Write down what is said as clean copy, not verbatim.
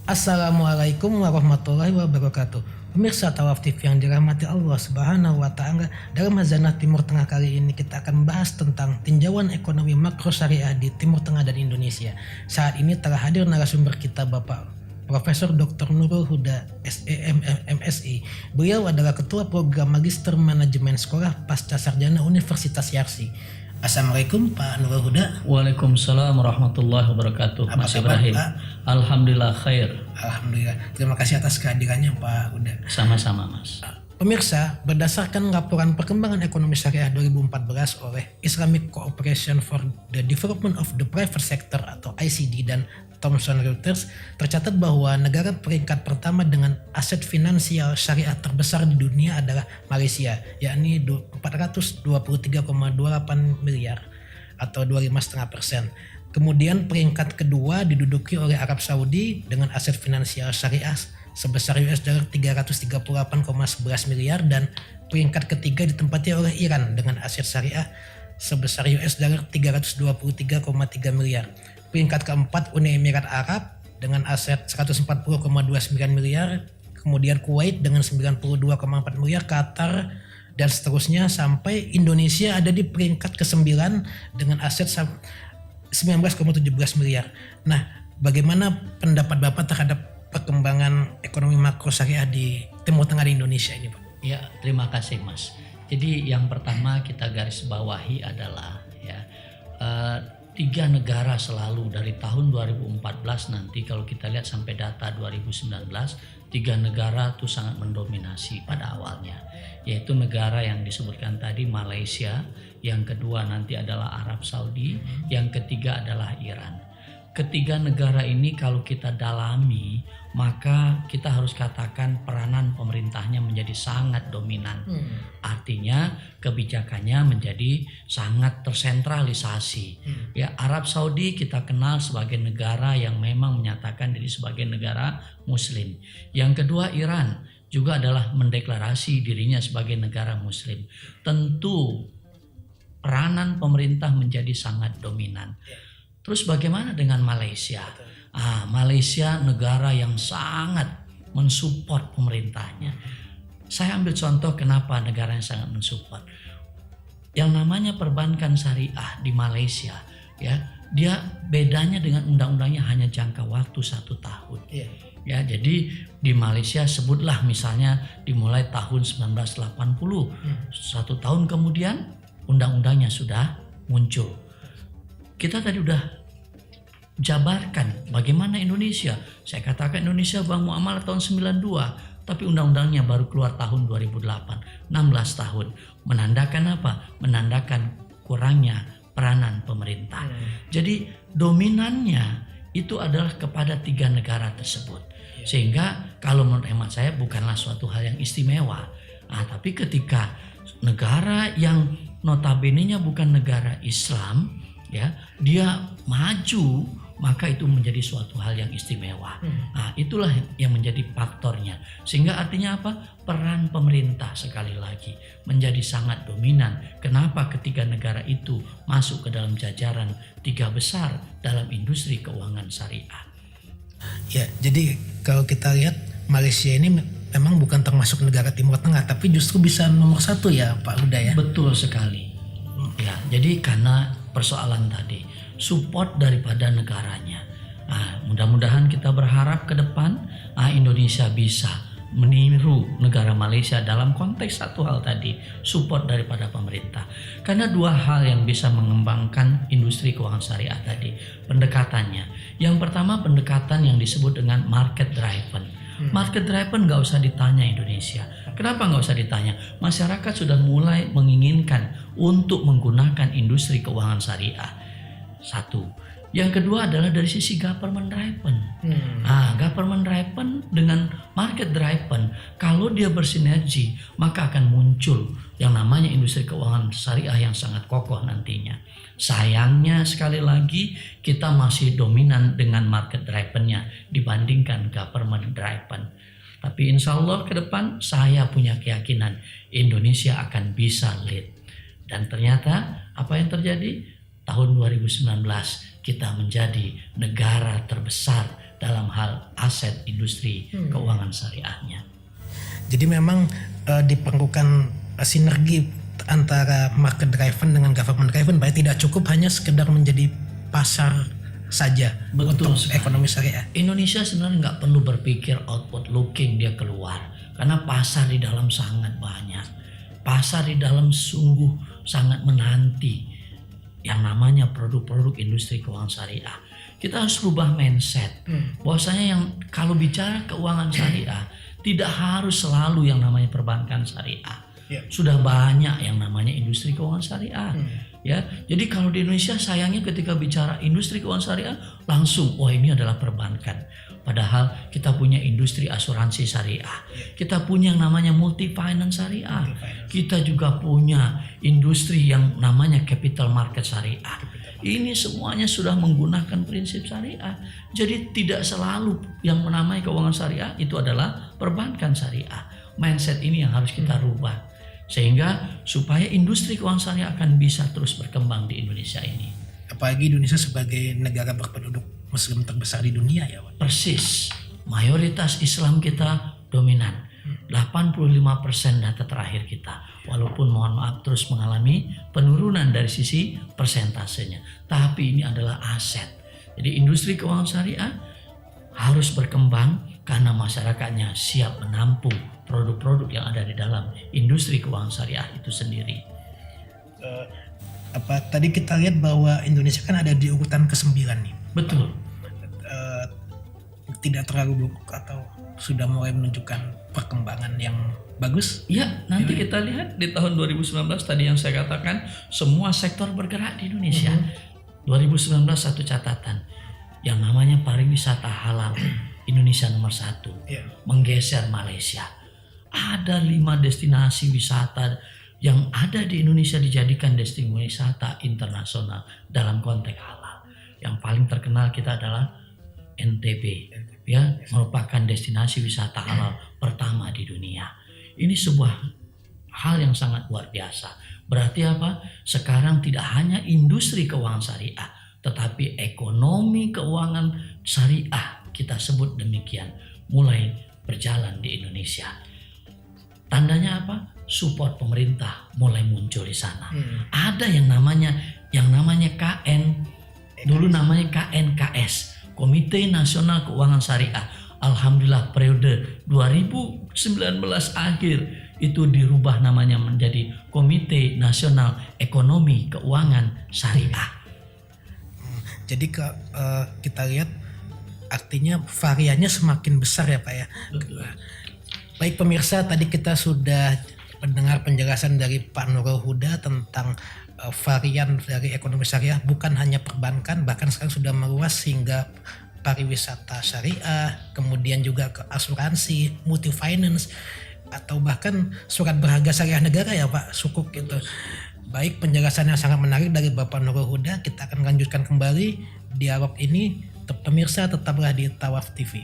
Assalamualaikum warahmatullahi wabarakatuh. Pemirsa Tawaf TV yang dirahmati Allah Subhanahu wa Ta'ala, dalam Hazanah Timur Tengah kali ini kita akan bahas tentang tinjauan ekonomi makro syariah di Timur Tengah dan Indonesia. Saat ini telah hadir narasumber kita Bapak Profesor Dr. Nurul Huda SEM MSI. Beliau adalah Ketua Program Magister Manajemen Sekolah Pasca Sarjana Universitas Yarsi. Assalamualaikum Pak Nurul Huda. Waalaikumsalam warahmatullahi wabarakatuh. Apa Mas kabar, Ibrahim? Pak? Alhamdulillah khair. Alhamdulillah. Terima kasih atas kehadirannya Pak Huda. Sama-sama Mas. Pemirsa, berdasarkan laporan perkembangan ekonomi syariah 2014 oleh Islamic Cooperation for the Development of the Private Sector atau ICD dan Thomson Reuters, tercatat bahwa negara peringkat pertama dengan aset finansial syariah terbesar di dunia adalah Malaysia, yakni 423,28 miliar atau 25,5%. Kemudian peringkat kedua diduduki oleh Arab Saudi dengan aset finansial syariah sebesar $338,11 miliar, dan peringkat ketiga ditempati oleh Iran dengan aset syariah sebesar $323,3 miliar. Peringkat keempat Uni Emirat Arab dengan aset 140,29 miliar, kemudian Kuwait dengan 92,4 miliar, Qatar, dan seterusnya sampai Indonesia ada di peringkat ke-9 dengan aset 19,17 miliar. Nah, bagaimana pendapat Bapak terhadap perkembangan ekonomi makro syariah di Timur Tengah di Indonesia ini, Pak? Ya, terima kasih Mas. Jadi yang pertama kita garis bawahi adalah tiga negara selalu dari tahun 2014 nanti kalau kita lihat sampai data 2019, tiga negara itu sangat mendominasi pada awalnya, yaitu negara yang disebutkan tadi Malaysia, yang kedua nanti adalah Arab Saudi, yang ketiga adalah Iran. Ketiga negara ini kalau kita dalami, maka kita harus katakan peranan pemerintahnya menjadi sangat dominan. Artinya kebijakannya menjadi sangat tersentralisasi. Ya, Arab Saudi kita kenal sebagai negara yang memang menyatakan diri sebagai negara Muslim. Yang kedua Iran juga adalah mendeklarasi dirinya sebagai negara Muslim. Tentu peranan pemerintah menjadi sangat dominan. Terus bagaimana dengan Malaysia? Malaysia negara yang sangat mensupport pemerintahnya. Saya ambil contoh kenapa negara yang sangat mensupport. Yang namanya perbankan syariah di Malaysia, ya, dia bedanya dengan undang-undangnya hanya jangka waktu 1 tahun. Ya, jadi di Malaysia sebutlah misalnya dimulai tahun 1980, 1 tahun kemudian undang-undangnya sudah muncul. Kita tadi udah jabarkan bagaimana Indonesia. Saya katakan Indonesia Bank Muamalah tahun 92, tapi undang-undangnya baru keluar tahun 2008, 16 tahun. Menandakan apa? Menandakan kurangnya peranan pemerintah. Jadi dominannya itu adalah kepada tiga negara tersebut. Sehingga kalau menurut hemat saya bukanlah suatu hal yang istimewa. Tapi ketika negara yang notabene-nya bukan negara Islam, ya, dia maju, maka itu menjadi suatu hal yang istimewa. Itulah yang menjadi faktornya. Sehingga artinya apa? Peran pemerintah sekali lagi menjadi sangat dominan. Kenapa ketiga negara itu masuk ke dalam jajaran 3 besar dalam industri keuangan syariah? Ya, jadi kalau kita lihat Malaysia ini memang bukan termasuk negara Timur Tengah, tapi justru bisa nomor 1 ya Pak Huda ya? Betul sekali. Ya, jadi karena persoalan tadi support daripada negaranya. Mudah-mudahan kita berharap ke depan Indonesia bisa meniru negara Malaysia dalam konteks satu hal tadi, support daripada pemerintah. Karena 2 hal yang bisa mengembangkan industri keuangan syariah tadi, pendekatannya. Yang pertama pendekatan yang disebut dengan market driven. Market driven nggak usah ditanya Indonesia. Kenapa nggak usah ditanya? Masyarakat sudah mulai menginginkan untuk menggunakan industri keuangan syariah. 1. Yang kedua adalah dari sisi government driven. Government driven dengan market driven, kalau dia bersinergi maka akan muncul yang namanya industri keuangan syariah yang sangat kokoh nantinya. Sayangnya sekali lagi kita masih dominan dengan market drivennya dibandingkan government driven. Tapi insya Allah ke depan saya punya keyakinan Indonesia akan bisa lead. Dan ternyata apa yang terjadi? Tahun 2019 kita menjadi negara terbesar dalam hal aset industri keuangan syariahnya. Jadi memang diperlukan sinergi antara market driven dengan government driven, bahwa tidak cukup hanya sekedar menjadi pasar saja. Betul untuk sekali. ekonomi syariah. Indonesia sebenarnya nggak perlu berpikir outward looking dia keluar, karena pasar di dalam sangat banyak. Pasar di dalam sungguh sangat menanti yang namanya produk-produk industri keuangan syariah. Kita harus rubah mindset. Bahwasanya yang kalau bicara keuangan syariah tidak harus selalu yang namanya perbankan syariah. Sudah banyak yang namanya industri keuangan syariah. Ya, jadi kalau di Indonesia sayangnya ketika bicara industri keuangan syariah langsung ini adalah perbankan. Padahal kita punya industri asuransi syariah. Kita punya yang namanya multi finance syariah. Kita juga punya industri yang namanya capital market syariah. Ini semuanya sudah menggunakan prinsip syariah. Jadi tidak selalu yang menamai keuangan syariah itu adalah perbankan syariah. Mindset ini yang harus kita rubah. Sehingga supaya industri keuangan syariah akan bisa terus berkembang di Indonesia ini. Apalagi Indonesia sebagai negara berpenduduk Muslim terbesar di dunia ya, Pak. Persis, mayoritas Islam kita dominan. 85% data terakhir kita. Walaupun mohon maaf terus mengalami penurunan dari sisi persentasenya. Tapi ini adalah aset. Jadi industri keuangan syariah harus berkembang karena masyarakatnya siap menampung produk-produk yang ada di dalam industri keuangan syariah itu sendiri. Tadi kita lihat bahwa Indonesia kan ada di urutan ke-9 nih. Betul. Tidak terlalu buruk atau sudah mulai menunjukkan perkembangan yang bagus? Ya, nanti kita lihat di tahun 2019 tadi yang saya katakan semua sektor bergerak di Indonesia. 2019 satu catatan yang namanya pariwisata halal Indonesia nomor 1 menggeser Malaysia. Ada 5 destinasi wisata yang ada di Indonesia dijadikan destinasi wisata internasional dalam konteks halal. Yang paling terkenal kita adalah NTB, ya, merupakan destinasi wisata halal pertama di dunia. Ini sebuah hal yang sangat luar biasa. Berarti apa? Sekarang tidak hanya industri keuangan syariah, tetapi ekonomi keuangan syariah, kita sebut demikian, mulai berjalan di Indonesia. Tandanya apa? Support pemerintah mulai muncul di sana. Ada yang namanya KN, dulu namanya KNKS, Komite Nasional Keuangan Syariah. Alhamdulillah periode 2019 akhir itu dirubah namanya menjadi Komite Nasional Ekonomi Keuangan Syariah. Jadi kita lihat artinya variannya semakin besar ya Pak ya. Betul. Baik pemirsa, tadi kita sudah mendengar penjelasan dari Pak Nurul Huda tentang varian dari ekonomi syariah, bukan hanya perbankan, bahkan sekarang sudah meluas hingga pariwisata syariah, kemudian juga ke asuransi, multi finance, atau bahkan surat berharga syariah negara ya Pak, sukuk gitu. Baik, penjelasan yang sangat menarik dari Bapak Nurul Huda. Kita akan lanjutkan kembali dialog ini. Pemirsa tetaplah di Tawaf TV.